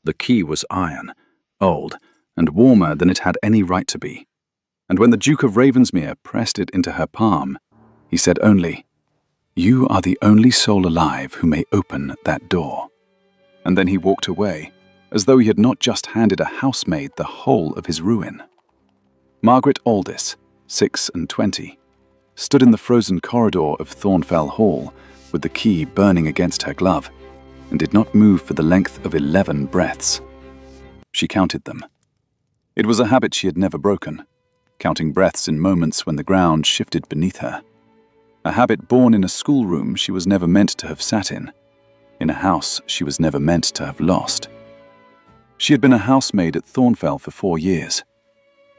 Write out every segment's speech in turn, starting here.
The key was iron, old, and warmer than it had any right to be. And when the Duke of Ravensmere pressed it into her palm, he said only, "You are the only soul alive who may open that door." And then he walked away, as though he had not just handed a housemaid the whole of his ruin. Margaret Aldis, 26, stood in the frozen corridor of Thornfell Hall with the key burning against her glove, and did not move for the length of 11 breaths. She counted them. It was a habit she had never broken, counting breaths in moments when the ground shifted beneath her. A habit born in a schoolroom she was never meant to have sat in a house she was never meant to have lost. She had been a housemaid at Thornfell for 4 years.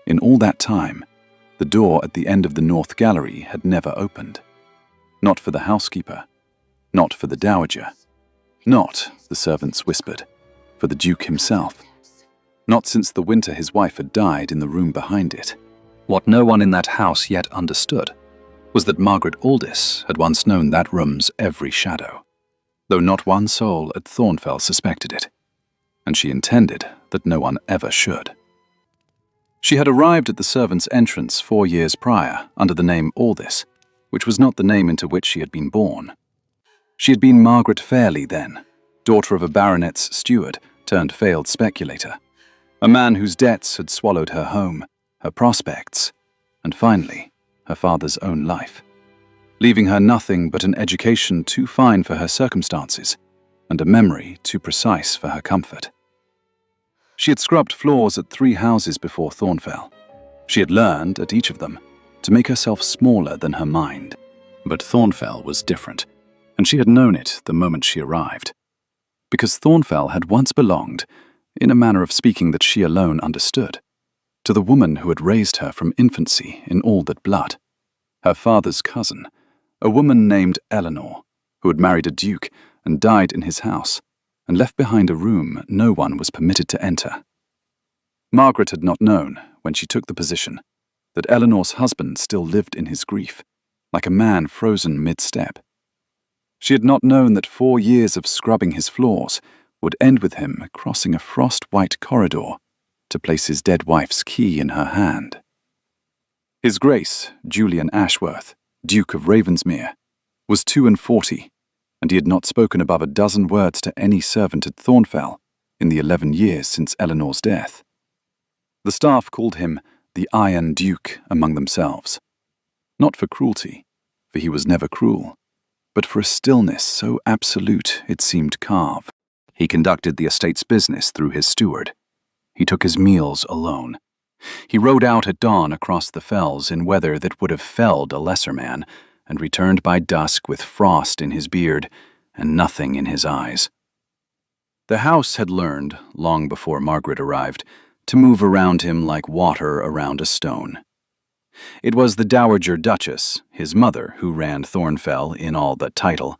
In all that time, the door at the end of the North Gallery had never opened. Not for the housekeeper, not for the dowager, not, the servants whispered, for the Duke himself. Not since the winter his wife had died in the room behind it. What no one in that house yet understood was that Margaret Aldis had once known that room's every shadow, though not one soul at Thornfell suspected it, and she intended that no one ever should. She had arrived at the servants' entrance 4 years prior under the name Aldis, which was not the name into which she had been born. She had been Margaret Fairley then, daughter of a baronet's steward turned failed speculator, a man whose debts had swallowed her home, her prospects, and finally, her father's own life, leaving her nothing but an education too fine for her circumstances and a memory too precise for her comfort. She had scrubbed floors at 3 houses before Thornfell. She had learned, at each of them, to make herself smaller than her mind. But Thornfell was different, and she had known it the moment she arrived. Because Thornfell had once belonged, in a manner of speaking that she alone understood, to the woman who had raised her from infancy in all but blood, her father's cousin, a woman named Eleanor, who had married a duke and died in his house, and left behind a room no one was permitted to enter. Margaret had not known, when she took the position, that Eleanor's husband still lived in his grief, like a man frozen mid-step. She had not known that 4 years of scrubbing his floors would end with him crossing a frost-white corridor to place his dead wife's key in her hand. His Grace, Julian Ashworth, Duke of Ravensmere, was 42, and he had not spoken above a dozen words to any servant at Thornfell in the 11 years since Eleanor's death. The staff called him the Iron Duke among themselves, not for cruelty, for he was never cruel, but for a stillness so absolute it seemed carved. He conducted the estate's business through his steward. He took his meals alone. He rode out at dawn across the fells in weather that would have felled a lesser man, and returned by dusk with frost in his beard and nothing in his eyes. The house had learned, long before Margaret arrived, to move around him like water around a stone. It was the Dowager Duchess, his mother, who ran Thornfell in all but title,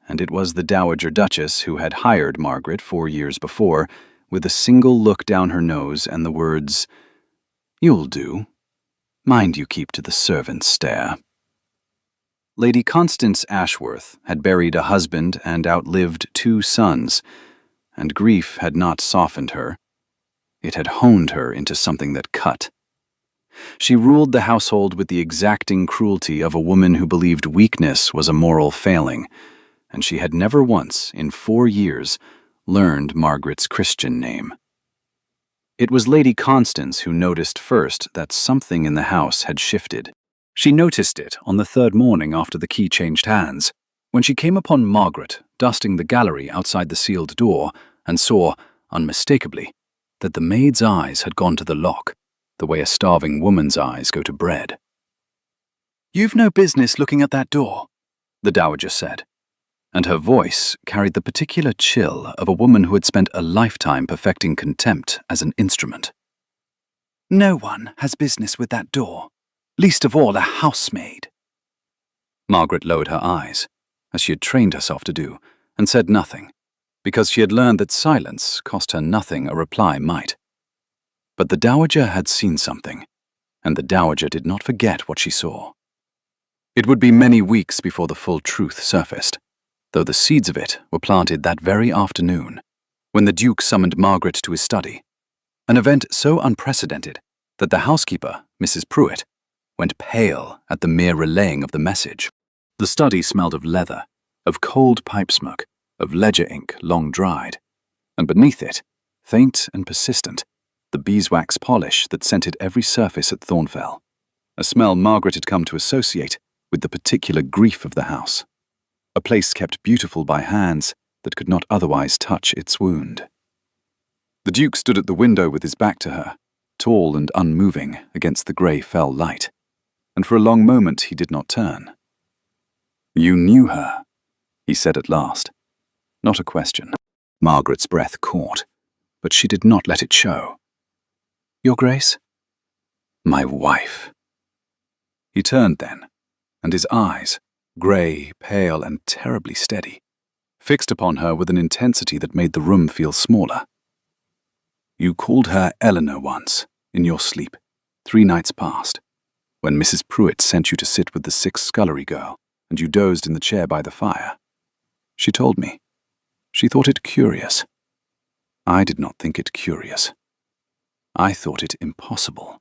and it was the Dowager Duchess who had hired Margaret 4 years before, with a single look down her nose and the words, "You'll do. Mind you keep to the servants' stare." Lady Constance Ashworth had buried a husband and outlived 2 sons, and grief had not softened her. It had honed her into something that cut. She ruled the household with the exacting cruelty of a woman who believed weakness was a moral failing, and she had never once, in 4 years, learned Margaret's Christian name. It was Lady Constance who noticed first that something in the house had shifted. She noticed it on the 3rd morning after the key changed hands, when she came upon Margaret dusting the gallery outside the sealed door and saw, unmistakably, that the maid's eyes had gone to the lock, the way a starving woman's eyes go to bread. "You've no business looking at that door," the dowager said, and her voice carried the particular chill of a woman who had spent a lifetime perfecting contempt as an instrument. "No one has business with that door, least of all a housemaid." Margaret lowered her eyes, as she had trained herself to do, and said nothing, because she had learned that silence cost her nothing a reply might. But the dowager had seen something, and the dowager did not forget what she saw. It would be many weeks before the full truth surfaced, though the seeds of it were planted that very afternoon, when the Duke summoned Margaret to his study, an event so unprecedented that the housekeeper, Mrs. Pruitt, went pale at the mere relaying of the message. The study smelled of leather, of cold pipe smoke, of ledger ink long dried, and beneath it, faint and persistent, the beeswax polish that scented every surface at Thornfell, a smell Margaret had come to associate with the particular grief of the house, a place kept beautiful by hands that could not otherwise touch its wound. The Duke stood at the window with his back to her, tall and unmoving against the grey fell light, and for a long moment he did not turn. "You knew her," he said at last. Not a question. Margaret's breath caught, but she did not let it show. "Your Grace?" "My wife." He turned then, and his eyes, grey, pale, and terribly steady, fixed upon her with an intensity that made the room feel smaller. "You called her Eleanor once, in your sleep, 3 nights past, when Mrs. Pruitt sent you to sit with the 6th scullery girl, and you dozed in the chair by the fire. She told me. She thought it curious. I did not think it curious. I thought it impossible,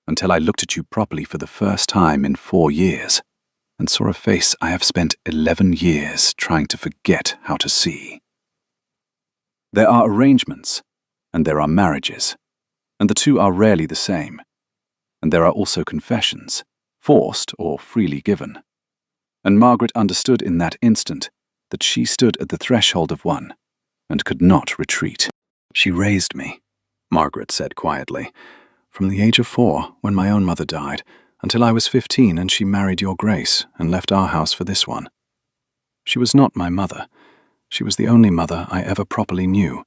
until I looked at you properly for the first time in 4 years, and saw a face I have spent 11 years trying to forget how to see. There are arrangements, and there are marriages, and the two are rarely the same. And there are also confessions, forced or freely given. And Margaret understood in that instant that she stood at the threshold of one, and could not retreat. "She raised me," Margaret said quietly, "from the age of 4, when my own mother died, until I was 15 and she married your Grace and left our house for this one. She was not my mother. She was the only mother I ever properly knew.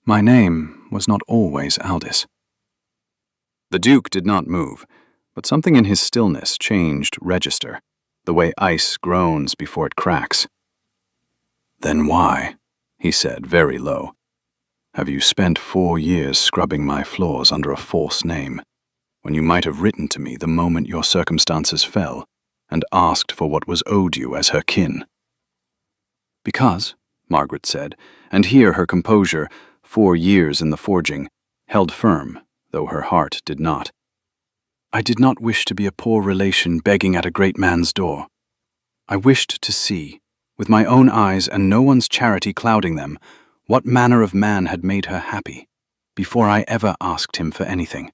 My name was not always Aldous." The Duke did not move, but something in his stillness changed register, the way ice groans before it cracks. "Then why," he said very low, "have you spent 4 years scrubbing my floors under a false name, when you might have written to me the moment your circumstances fell, and asked for what was owed you as her kin?" "Because," Margaret said, and here her composure, 4 years in the forging, held firm, though her heart did not. "I did not wish to be a poor relation begging at a great man's door. I wished to see, with my own eyes and no one's charity clouding them, what manner of man had made her happy, before I ever asked him for anything.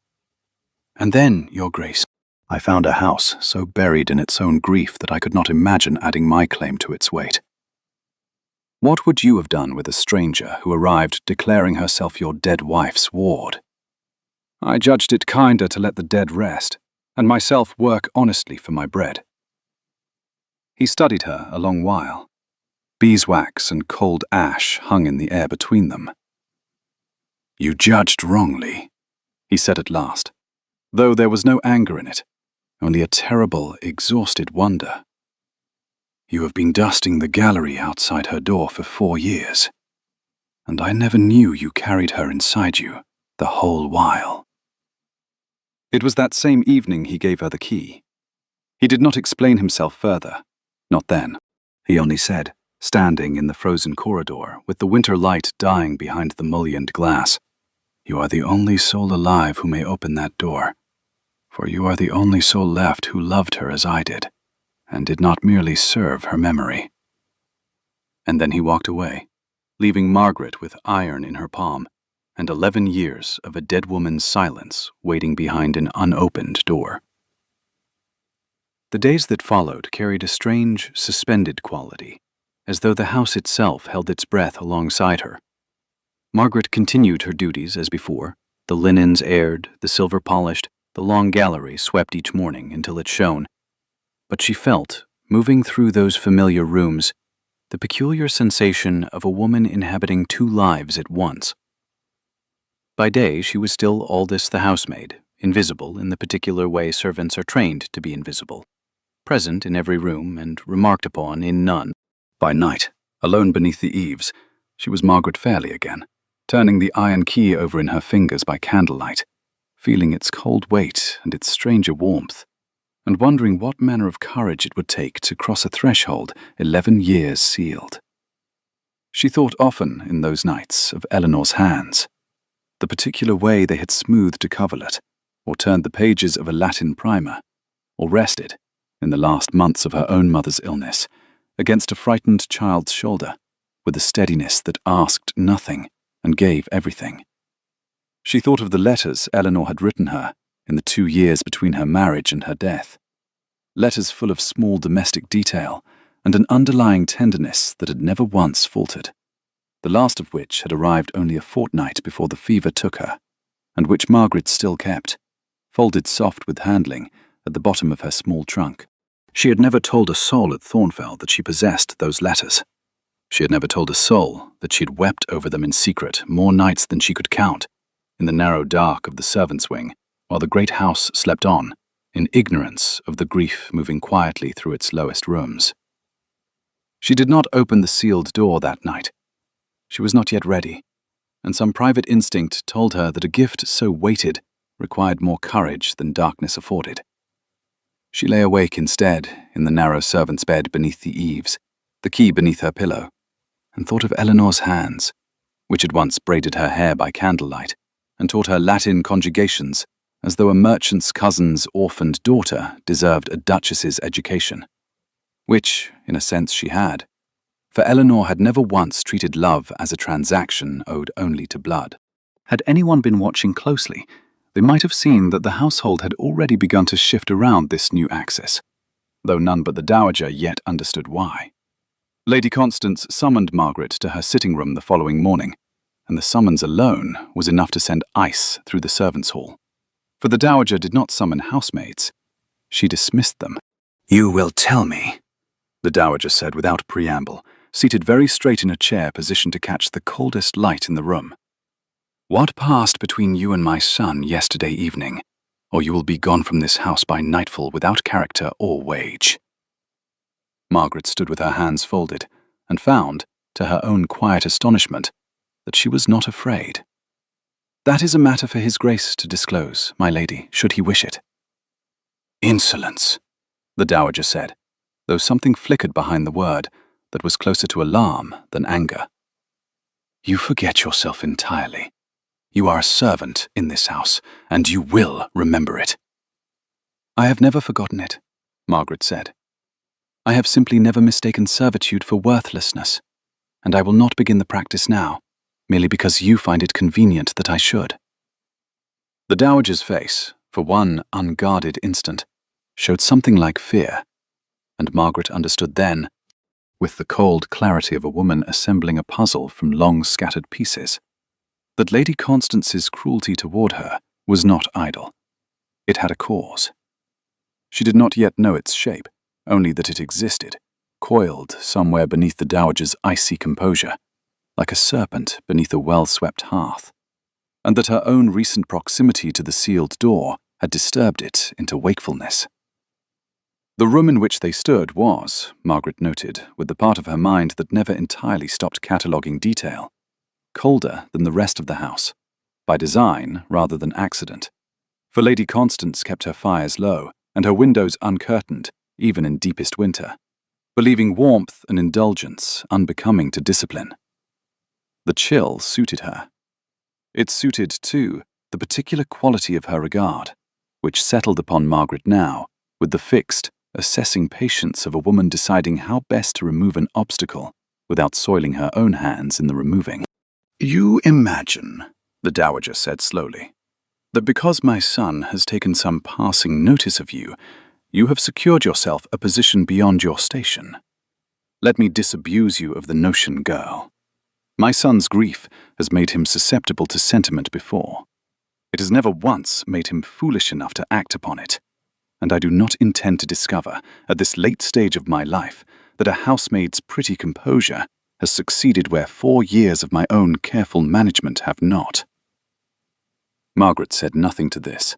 And then, your Grace, I found a house so buried in its own grief that I could not imagine adding my claim to its weight. What would you have done with a stranger who arrived declaring herself your dead wife's ward? I judged it kinder to let the dead rest, and myself work honestly for my bread." He studied her a long while. Beeswax and cold ash hung in the air between them. "You judged wrongly," he said at last, though there was no anger in it, only a terrible, exhausted wonder. "You have been dusting the gallery outside her door for 4 years, and I never knew you carried her inside you the whole while." It was that same evening he gave her the key. He did not explain himself further, not then. He only said, standing in the frozen corridor with the winter light dying behind the mullioned glass, "You are the only soul alive who may open that door, for you are the only soul left who loved her as I did, and did not merely serve her memory." And then he walked away, leaving Margaret with iron in her palm, and 11 years of a dead woman's silence waiting behind an unopened door. The days that followed carried a strange, suspended quality, as though the house itself held its breath alongside her. Margaret continued her duties as before, the linens aired, the silver polished, the long gallery swept each morning until it shone. But she felt, moving through those familiar rooms, the peculiar sensation of a woman inhabiting 2 lives at once. By day she was still Aldous the housemaid, invisible in the particular way servants are trained to be invisible, present in every room and remarked upon in none. By night, alone beneath the eaves, she was Margaret Fairley again, turning the iron key over in her fingers by candlelight, feeling its cold weight and its stranger warmth, and wondering what manner of courage it would take to cross a threshold 11 years sealed. She thought often in those nights of Eleanor's hands, the particular way they had smoothed a coverlet, or turned the pages of a Latin primer, or rested, in the last months of her own mother's illness, against a frightened child's shoulder, with a steadiness that asked nothing and gave everything. She thought of the letters Eleanor had written her in the 2 years between her marriage and her death, letters full of small domestic detail and an underlying tenderness that had never once faltered, the last of which had arrived only a fortnight before the fever took her, and which Margaret still kept, folded soft with handling, at the bottom of her small trunk. She had never told a soul at Thornfell that she possessed those letters. She had never told a soul that she had wept over them in secret more nights than she could count, in the narrow dark of the servants' wing, while the great house slept on, in ignorance of the grief moving quietly through its lowest rooms. She did not open the sealed door that night. She was not yet ready, and some private instinct told her that a gift so weighted required more courage than darkness afforded. She lay awake instead in the narrow servant's bed beneath the eaves, the key beneath her pillow, and thought of Eleanor's hands, which had once braided her hair by candlelight, and taught her Latin conjugations, as though a merchant's cousin's orphaned daughter deserved a duchess's education, which, in a sense, she had, for Eleanor had never once treated love as a transaction owed only to blood. Had anyone been watching closely, they might have seen that the household had already begun to shift around this new axis, though none but the Dowager yet understood why. Lady Constance summoned Margaret to her sitting room the following morning, and the summons alone was enough to send ice through the servants' hall. For the Dowager did not summon housemaids. She dismissed them. "You will tell me," the Dowager said without preamble, seated very straight in a chair positioned to catch the coldest light in the room. "What passed between you and my son yesterday evening, or you will be gone from this house by nightfall without character or wage." Margaret stood with her hands folded, and found, to her own quiet astonishment, that she was not afraid. "That is a matter for his grace to disclose, my lady, should he wish it." "Insolence," the Dowager said, though something flickered behind the word that was closer to alarm than anger. "You forget yourself entirely. You are a servant in this house, and you will remember it." "I have never forgotten it," Margaret said. "I have simply never mistaken servitude for worthlessness, and I will not begin the practice now, merely because you find it convenient that I should." The Dowager's face, for one unguarded instant, showed something like fear, and Margaret understood then, with the cold clarity of a woman assembling a puzzle from long scattered pieces, that Lady Constance's cruelty toward her was not idle. It had a cause. She did not yet know its shape, only that it existed, coiled somewhere beneath the Dowager's icy composure, like a serpent beneath a well-swept hearth, and that her own recent proximity to the sealed door had disturbed it into wakefulness. The room in which they stood was, Margaret noted, with the part of her mind that never entirely stopped cataloguing detail, colder than the rest of the house, by design rather than accident, for Lady Constance kept her fires low and her windows uncurtained, even in deepest winter, believing warmth and indulgence unbecoming to discipline. The chill suited her. It suited, too, the particular quality of her regard, which settled upon Margaret now, with the fixed, assessing patience of a woman deciding how best to remove an obstacle without soiling her own hands in the removing. "You imagine," the Dowager said slowly, "that because my son has taken some passing notice of you, you have secured yourself a position beyond your station. Let me disabuse you of the notion, girl. My son's grief has made him susceptible to sentiment before. It has never once made him foolish enough to act upon it, and I do not intend to discover, at this late stage of my life, that a housemaid's pretty composure has succeeded where 4 years of my own careful management have not." Margaret said nothing to this,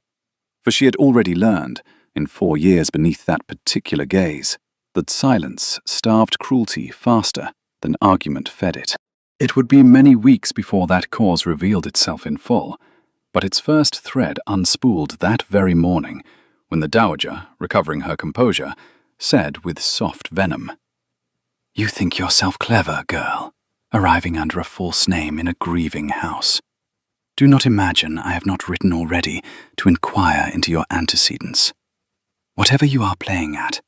for she had already learned, in 4 years beneath that particular gaze, that silence starved cruelty faster than argument fed it. It would be many weeks before that cause revealed itself in full, but its first thread unspooled that very morning, when the Dowager, recovering her composure, said with soft venom, "You think yourself clever, girl, arriving under a false name in a grieving house. Do not imagine I have not written already to inquire into your antecedents. Whatever you are playing at,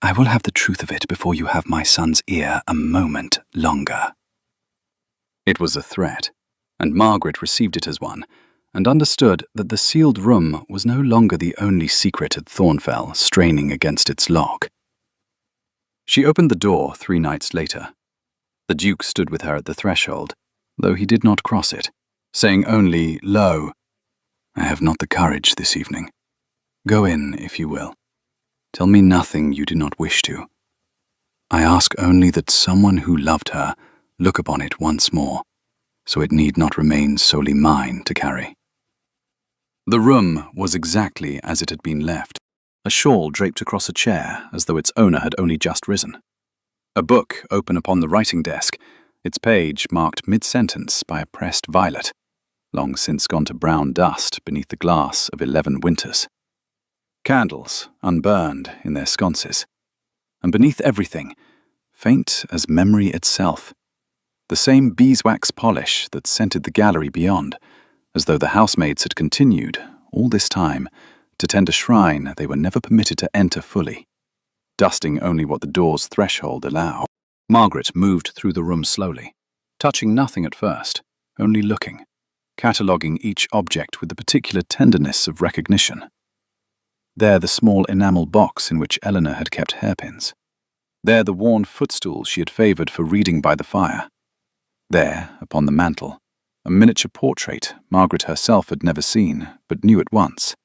I will have the truth of it before you have my son's ear a moment longer." It was a threat, and Margaret received it as one, and understood that the sealed room was no longer the only secret at Thornfell straining against its lock. She opened the door 3 nights later. The Duke stood with her at the threshold, though he did not cross it, saying only, "Lo, I have not the courage this evening. Go in, if you will. Tell me nothing you do not wish to. I ask only that someone who loved her look upon it once more, so it need not remain solely mine to carry." The room was exactly as it had been left, a shawl draped across a chair as though its owner had only just risen. A book open upon the writing desk, its page marked mid-sentence by a pressed violet, long since gone to brown dust beneath the glass of 11 winters. Candles unburned in their sconces, and beneath everything, faint as memory itself, the same beeswax polish that scented the gallery beyond, as though the housemaids had continued, all this time, to tend a shrine they were never permitted to enter fully, dusting only what the door's threshold allowed. Margaret moved through the room slowly, touching nothing at first, only looking, cataloguing each object with the particular tenderness of recognition. There the small enamel box in which Eleanor had kept hairpins. There the worn footstool she had favoured for reading by the fire. There, upon the mantel, a miniature portrait Margaret herself had never seen, but knew at once,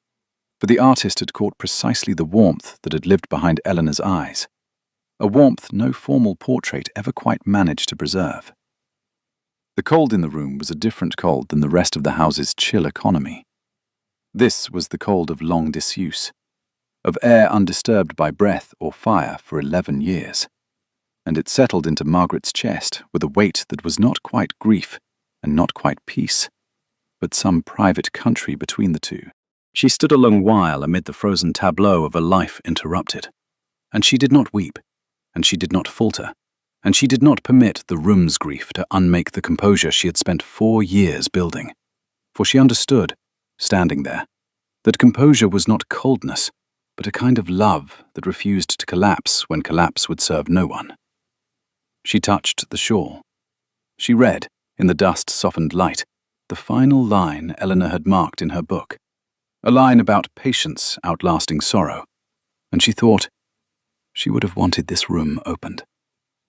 for the artist had caught precisely the warmth that had lived behind Eleanor's eyes, a warmth no formal portrait ever quite managed to preserve. The cold in the room was a different cold than the rest of the house's chill economy. This was the cold of long disuse, of air undisturbed by breath or fire for 11 years, and it settled into Margaret's chest with a weight that was not quite grief and not quite peace, but some private country between the two. She stood a long while amid the frozen tableau of a life interrupted, and she did not weep, and she did not falter, and she did not permit the room's grief to unmake the composure she had spent 4 years building, for she understood, standing there, that composure was not coldness, but a kind of love that refused to collapse when collapse would serve no one. She touched the shawl. She read, in the dust-softened light, the final line Eleanor had marked in her book, a line about patience outlasting sorrow, and she thought, she would have wanted this room opened.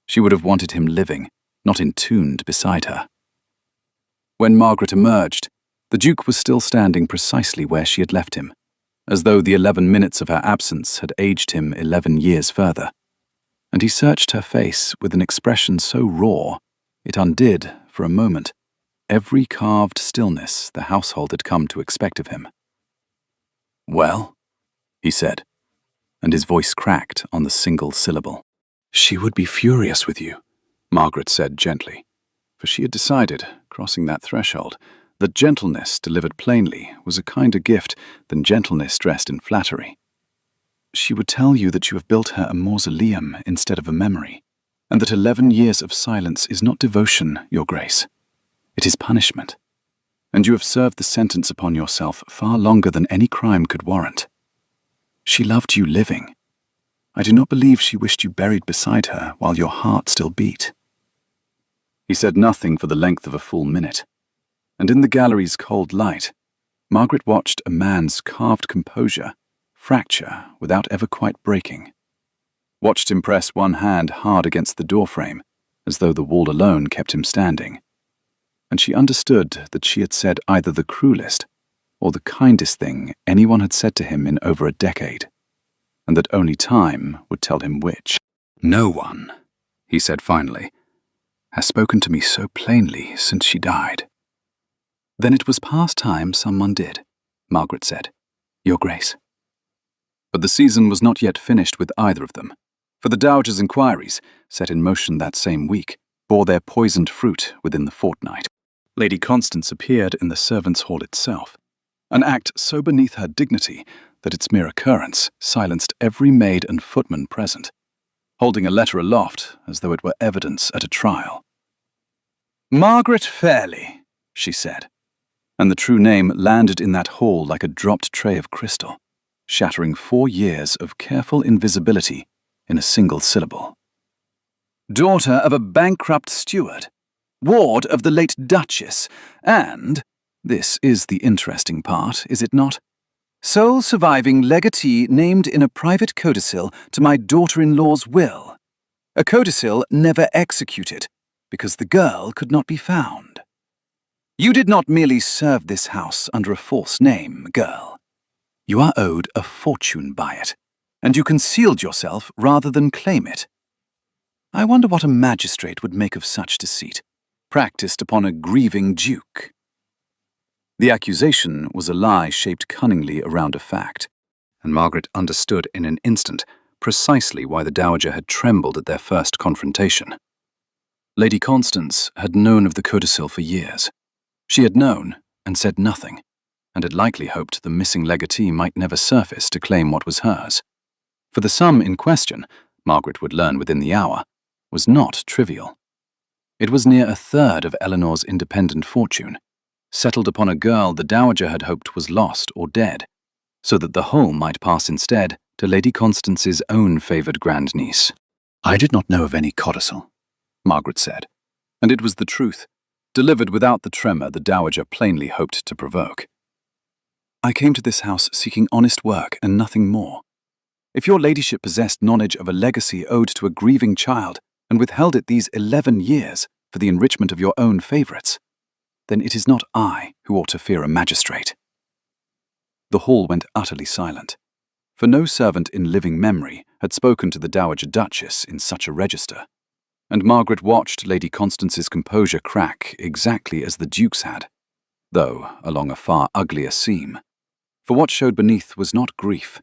She would have wanted him living, not entombed beside her. When Margaret emerged, the Duke was still standing precisely where she had left him, as though the 11 minutes of her absence had aged him 11 years further, and he searched her face with an expression so raw, it undid, for a moment, every carved stillness the household had come to expect of him. "Well?" he said, and his voice cracked on the single syllable. "She would be furious with you," Margaret said gently, for she had decided, crossing that threshold, that gentleness delivered plainly was a kinder gift than gentleness dressed in flattery. "She would tell you that you have built her a mausoleum instead of a memory, and that 11 years of silence is not devotion, Your Grace. It is punishment, and you have served the sentence upon yourself far longer than any crime could warrant. She loved you living. I do not believe she wished you buried beside her while your heart still beat." He said nothing for the length of a full minute, and in the gallery's cold light, Margaret watched a man's carved composure fracture without ever quite breaking, watched him press one hand hard against the doorframe, as though the wall alone kept him standing, and she understood that she had said either the cruelest or the kindest thing anyone had said to him in over a decade, and that only time would tell him which. "No one," he said finally, "has spoken to me so plainly since she died." "Then it was past time someone did," Margaret said, "Your Grace." But the season was not yet finished with either of them, for the Dowager's inquiries, set in motion that same week, bore their poisoned fruit within the fortnight. Lady Constance appeared in the servants' hall itself, an act so beneath her dignity that its mere occurrence silenced every maid and footman present, holding a letter aloft as though it were evidence at a trial. "Margaret Fairley," she said, and the true name landed in that hall like a dropped tray of crystal, shattering 4 years of careful invisibility in a single syllable. "Daughter of a bankrupt steward, ward of the late Duchess, and, this is the interesting part, is it not, sole surviving legatee named in a private codicil to my daughter-in-law's will, a codicil never executed, because the girl could not be found. You did not merely serve this house under a false name, girl. You are owed a fortune by it, and you concealed yourself rather than claim it. I wonder what a magistrate would make of such deceit, practiced upon a grieving duke." The accusation was a lie shaped cunningly around a fact, and Margaret understood in an instant precisely why the Dowager had trembled at their first confrontation. Lady Constance had known of the codicil for years. She had known and said nothing, and had likely hoped the missing legatee might never surface to claim what was hers. For the sum in question, Margaret would learn within the hour, was not trivial. It was near a third of Eleanor's independent fortune, settled upon a girl the Dowager had hoped was lost or dead, so that the whole might pass instead to Lady Constance's own favoured grandniece. "I did not know of any codicil," Margaret said, and it was the truth, delivered without the tremor the Dowager plainly hoped to provoke. "I came to this house seeking honest work and nothing more. If your ladyship possessed knowledge of a legacy owed to a grieving child and withheld it these 11 years for the enrichment of your own favourites, then it is not I who ought to fear a magistrate." The hall went utterly silent, for no servant in living memory had spoken to the Dowager Duchess in such a register, and Margaret watched Lady Constance's composure crack exactly as the Duke's had, though along a far uglier seam, for what showed beneath was not grief,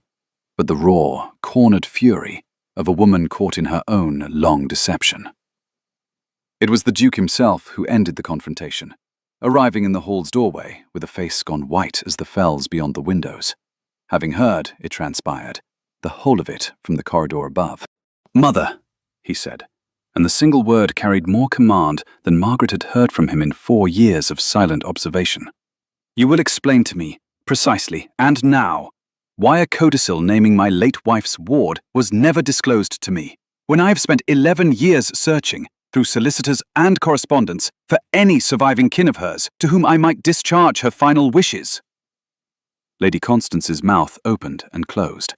but the raw, cornered fury of a woman caught in her own long deception. It was the Duke himself who ended the confrontation, arriving in the hall's doorway with a face gone white as the fells beyond the windows, having heard, it transpired, the whole of it from the corridor above. "Mother," he said, and the single word carried more command than Margaret had heard from him in 4 years of silent observation. "You will explain to me, precisely, and now, why a codicil naming my late wife's ward was never disclosed to me, when I have spent 11 years searching, through solicitors and correspondence, for any surviving kin of hers to whom I might discharge her final wishes." Lady Constance's mouth opened and closed.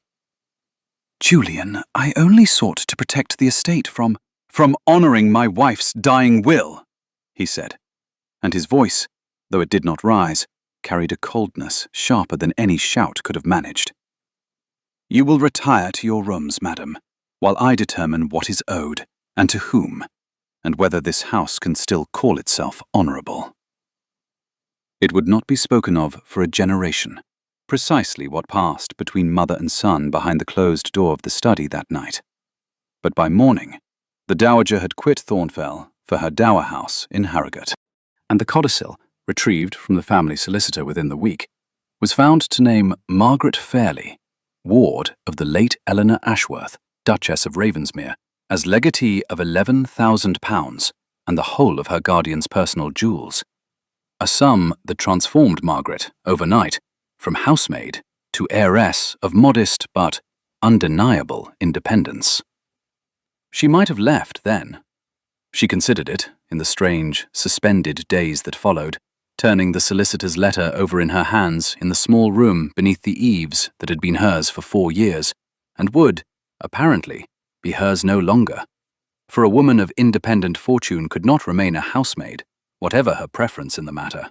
"Julian, I only sought to protect the estate from honouring my wife's dying will," he said, and his voice, though it did not rise, carried a coldness sharper than any shout could have managed. "You will retire to your rooms, madam, while I determine what is owed, and to whom, and whether this house can still call itself honourable." It would not be spoken of for a generation, precisely what passed between mother and son behind the closed door of the study that night. But by morning, the Dowager had quit Thornfell for her dower house in Harrogate, and the codicil, retrieved from the family solicitor within the week, was found to name Margaret Fairley, ward of the late Eleanor Ashworth, Duchess of Ravensmere, as legatee of £11,000 and the whole of her guardian's personal jewels, a sum that transformed Margaret, overnight, from housemaid to heiress of modest but undeniable independence. She might have left then. She considered it, in the strange, suspended days that followed, turning the solicitor's letter over in her hands in the small room beneath the eaves that had been hers for 4 years, and would, apparently, be hers no longer. For a woman of independent fortune could not remain a housemaid, whatever her preference in the matter.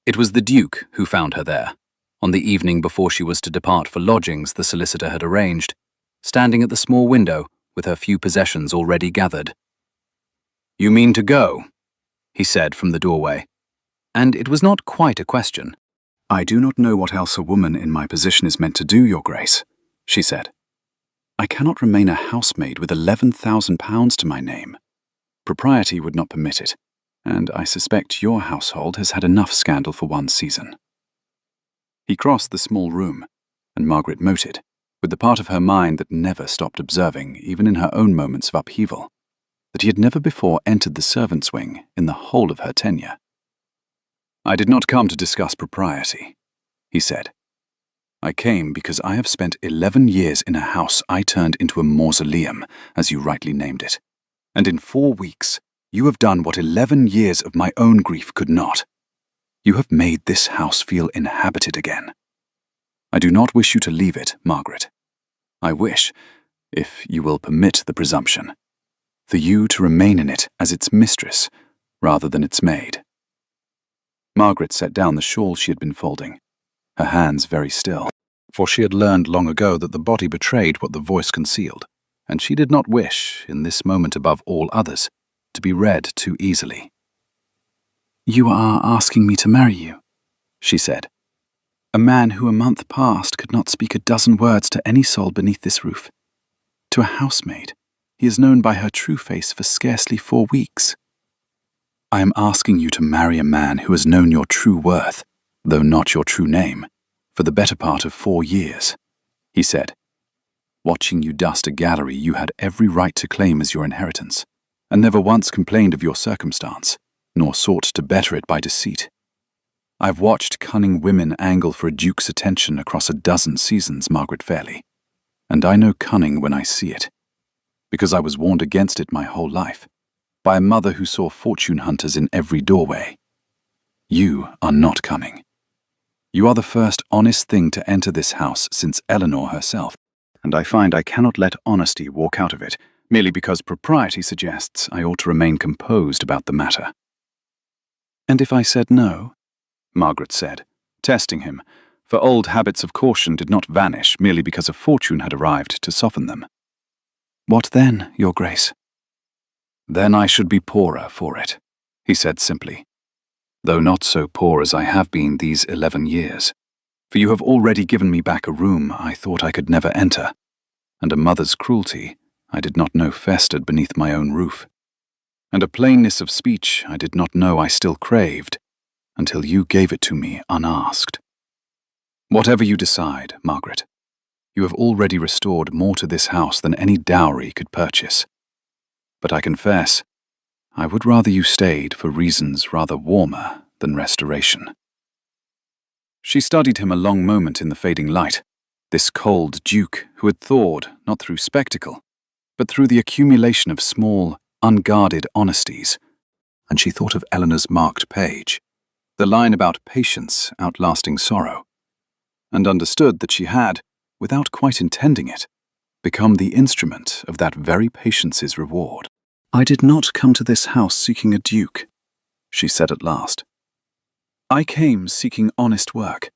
It was the Duke who found her there, on the evening before she was to depart for lodgings the solicitor had arranged, standing at the small window with her few possessions already gathered. "You mean to go?" he said from the doorway. And it was not quite a question. "I do not know what else a woman in my position is meant to do, Your Grace," she said. "I cannot remain a housemaid with £11,000 to my name. Propriety would not permit it, and I suspect your household has had enough scandal for one season." He crossed the small room, and Margaret noted, with the part of her mind that never stopped observing, even in her own moments of upheaval, that he had never before entered the servants' wing in the whole of her tenure. "I did not come to discuss propriety," he said. "I came because I have spent 11 years in a house I turned into a mausoleum, as you rightly named it. And in 4 weeks, you have done what 11 years of my own grief could not. You have made this house feel inhabited again. I do not wish you to leave it, Margaret. I wish, if you will permit the presumption, for you to remain in it as its mistress rather than its maid." Margaret set down the shawl she had been folding, her hands very still, for she had learned long ago that the body betrayed what the voice concealed, and she did not wish, in this moment above all others, to be read too easily. "You are asking me to marry you," she said. "A man who a month past could not speak a dozen words to any soul beneath this roof. To a housemaid, he is known by her true face for scarcely 4 weeks. I am asking you to marry a man who has known your true worth, though not your true name, for the better part of 4 years," he said. "Watching you dust a gallery you had every right to claim as your inheritance, and never once complained of your circumstance, nor sought to better it by deceit. I've watched cunning women angle for a duke's attention across a dozen seasons, Margaret Fairley, and I know cunning when I see it, because I was warned against it my whole life, by a mother who saw fortune hunters in every doorway. You are not cunning. You are the first honest thing to enter this house since Eleanor herself, and I find I cannot let honesty walk out of it, merely because propriety suggests I ought to remain composed about the matter." "And if I said no?" Margaret said, testing him, for old habits of caution did not vanish merely because a fortune had arrived to soften them. "What then, Your Grace?" "Then I should be poorer for it," he said simply, "though not so poor as I have been these 11 years, for you have already given me back a room I thought I could never enter, and a mother's cruelty I did not know festered beneath my own roof, and a plainness of speech I did not know I still craved, until you gave it to me unasked. Whatever you decide, Margaret, you have already restored more to this house than any dowry could purchase. But I confess, I would rather you stayed for reasons rather warmer than restoration." She studied him a long moment in the fading light, this cold duke who had thawed not through spectacle, but through the accumulation of small, unguarded honesties, and she thought of Eleanor's marked page, the line about patience outlasting sorrow, and understood that she had, without quite intending it, become the instrument of that very patience's reward. "I did not come to this house seeking a duke," she said at last. "I came seeking honest work,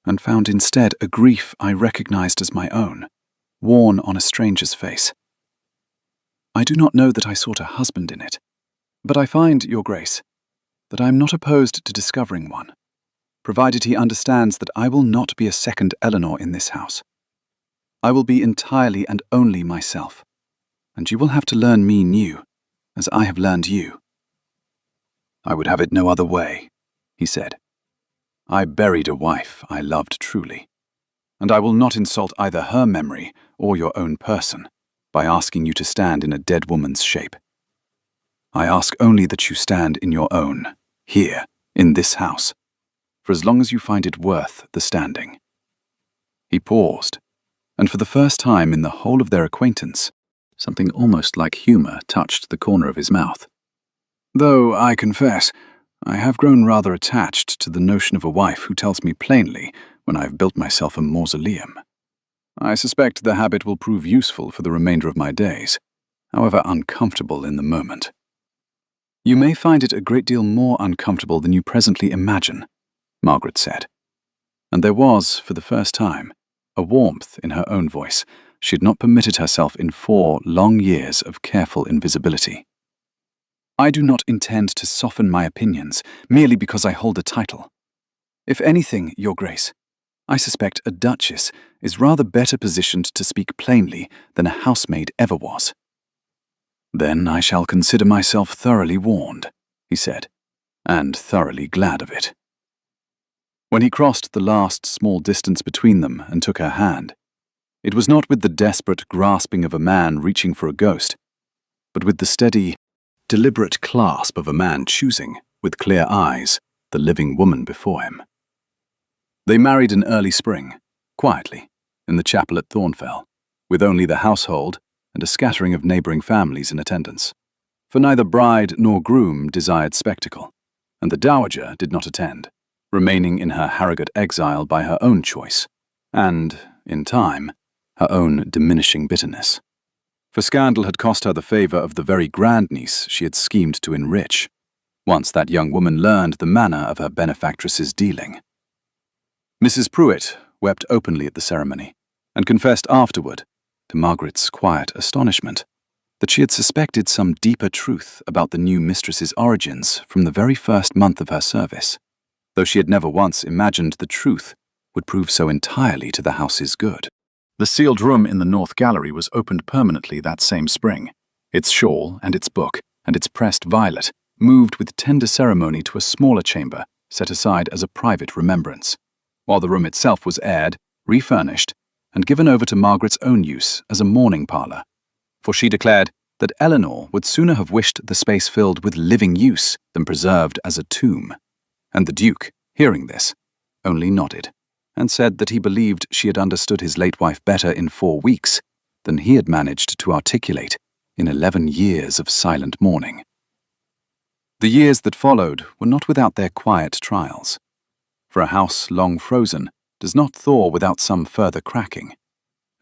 and found instead a grief I recognized as my own, worn on a stranger's face. I do not know that I sought a husband in it, but I find, Your Grace, that I am not opposed to discovering one, provided he understands that I will not be a second Eleanor in this house. I will be entirely and only myself, and you will have to learn me new, as I have learned you." "I would have it no other way," he said. "I buried a wife I loved truly, and I will not insult either her memory or your own person by asking you to stand in a dead woman's shape. I ask only that you stand in your own, here, in this house, for as long as you find it worth the standing." He paused, and for the first time in the whole of their acquaintance, something almost like humor touched the corner of his mouth. "Though, I confess, I have grown rather attached to the notion of a wife who tells me plainly when I have built myself a mausoleum. I suspect the habit will prove useful for the remainder of my days, however uncomfortable in the moment." "You may find it a great deal more uncomfortable than you presently imagine," Margaret said. And there was, for the first time, a warmth in her own voice she had not permitted herself in 4 long years of careful invisibility. "I do not intend to soften my opinions merely because I hold a title. If anything, Your Grace, I suspect a duchess is rather better positioned to speak plainly than a housemaid ever was." "Then I shall consider myself thoroughly warned," he said, "and thoroughly glad of it." When he crossed the last small distance between them and took her hand, it was not with the desperate grasping of a man reaching for a ghost, but with the steady, deliberate clasp of a man choosing, with clear eyes, the living woman before him. They married in early spring, quietly, in the chapel at Thornfell, with only the household and a scattering of neighbouring families in attendance. For neither bride nor groom desired spectacle, and the dowager did not attend, remaining in her Harrogate exile by her own choice, and, in time, her own diminishing bitterness. For scandal had cost her the favour of the very grandniece she had schemed to enrich, once that young woman learned the manner of her benefactress's dealing. Mrs. Pruitt wept openly at the ceremony, and confessed afterward, to Margaret's quiet astonishment, that she had suspected some deeper truth about the new mistress's origins from the very first month of her service, though she had never once imagined the truth would prove so entirely to the house's good. The sealed room in the North Gallery was opened permanently that same spring, its shawl and its book and its pressed violet moved with tender ceremony to a smaller chamber set aside as a private remembrance, while the room itself was aired, refurnished, and given over to Margaret's own use as a mourning parlour, for she declared that Eleanor would sooner have wished the space filled with living use than preserved as a tomb, and the Duke, hearing this, only nodded, and said that he believed she had understood his late wife better in 4 weeks than he had managed to articulate in 11 years of silent mourning. The years that followed were not without their quiet trials, for a house long frozen does not thaw without some further cracking,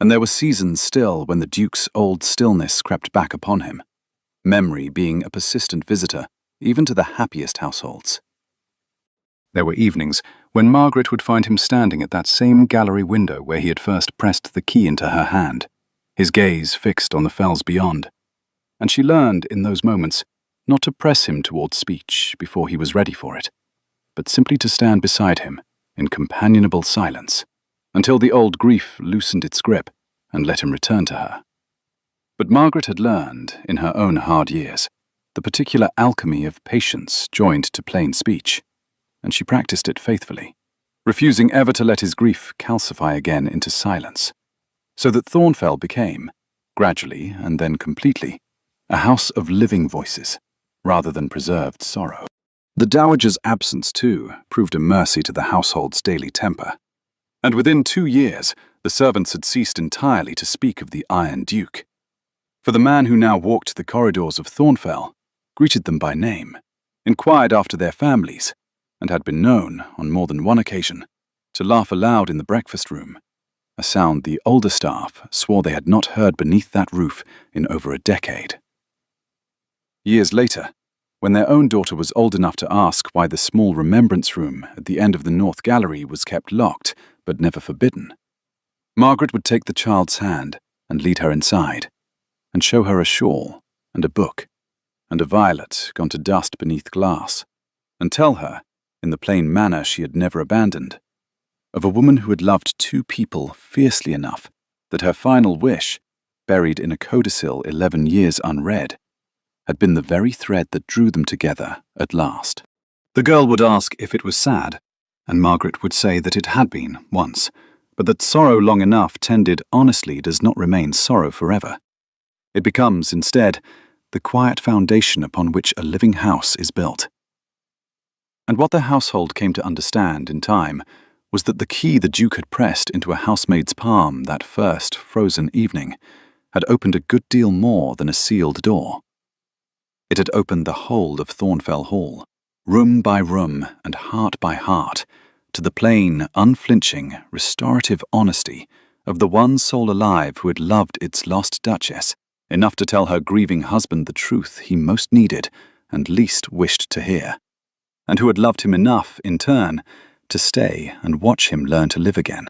and there were seasons still when the Duke's old stillness crept back upon him, memory being a persistent visitor even to the happiest households. There were evenings when Margaret would find him standing at that same gallery window where he had first pressed the key into her hand, his gaze fixed on the fells beyond, and she learned in those moments not to press him toward speech before he was ready for it, but simply to stand beside him in companionable silence until the old grief loosened its grip and let him return to her. But Margaret had learned, in her own hard years, the particular alchemy of patience joined to plain speech, and she practiced it faithfully, refusing ever to let his grief calcify again into silence, so that Thornfell became, gradually and then completely, a house of living voices, rather than preserved sorrow. The dowager's absence, too, proved a mercy to the household's daily temper, and within 2 years the servants had ceased entirely to speak of the Iron Duke, for the man who now walked the corridors of Thornfell greeted them by name, inquired after their families, and had been known, on more than one occasion, to laugh aloud in the breakfast room, a sound the older staff swore they had not heard beneath that roof in over a decade. Years later, when their own daughter was old enough to ask why the small remembrance room at the end of the North Gallery was kept locked but never forbidden, Margaret would take the child's hand and lead her inside, and show her a shawl and a book and a violet gone to dust beneath glass, and tell her, in the plain manner she had never abandoned, of a woman who had loved 2 people fiercely enough that her final wish, buried in a codicil 11 years unread, had been the very thread that drew them together at last. The girl would ask if it was sad, and Margaret would say that it had been once, but that sorrow long enough tended honestly does not remain sorrow forever. It becomes, instead, the quiet foundation upon which a living house is built. And what the household came to understand in time was that the key the Duke had pressed into a housemaid's palm that first frozen evening had opened a good deal more than a sealed door. It had opened the whole of Thornfell Hall, room by room and heart by heart, to the plain, unflinching, restorative honesty of the one soul alive who had loved its lost duchess enough to tell her grieving husband the truth he most needed and least wished to hear, and who had loved him enough, in turn, to stay and watch him learn to live again.